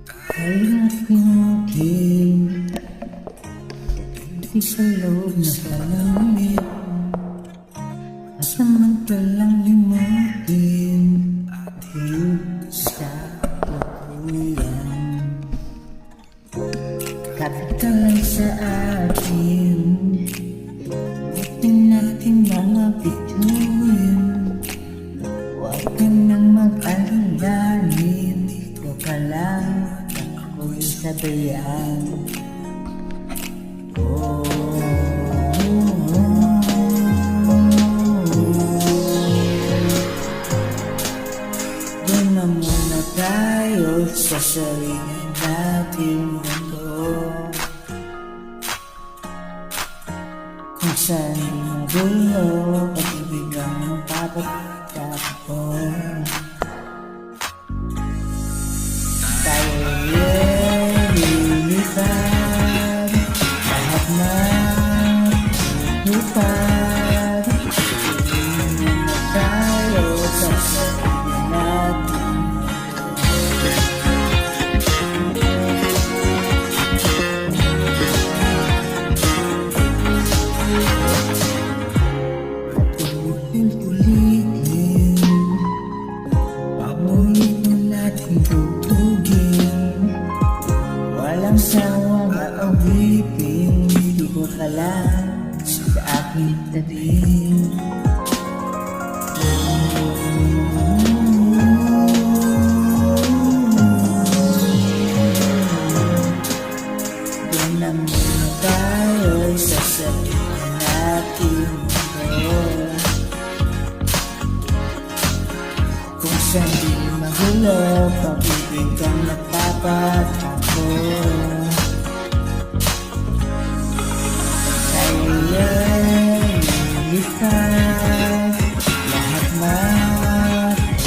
Ay nakimukin di sa loob na palamig at samantalang limutin di sa tuluyan. Kapit ka lang sa akin, butin natin mga bituin. Huwag ka nang mag-alalanin, ikaw ka lang ako'y sabayan. Doon na muna tayo sa sarili nating mundo, kung saan di magulo pag-ibig ang magpapatakbo. Tayo'y lilipad, lahat na lupad. Tingin na tayo sa sarili natin. Ulitin, pamulit na natin tugtugin. Walang sawang aawipin, di ko ka lang sa aking tabi. Doon na muna tayo sa sarili natin mundo, kung saan di magulo pag-ibig ang nagpapatakbo. Tayo'y lilipad, lahat matupad.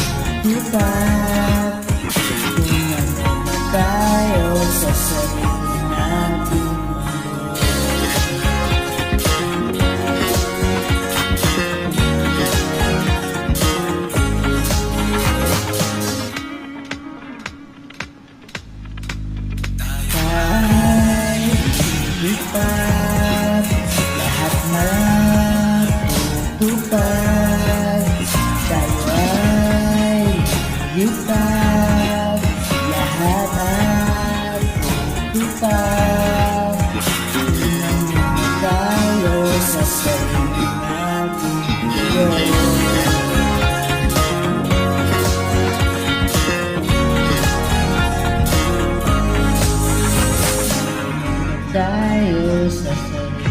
Tingnan muna tayo sa sarili nating mundo. Lipad, lahat matutupad. Tayo ay lipad, lahat matutupad. Tingnan muna tayo sa sarili nating mundo. Tayo sa sarili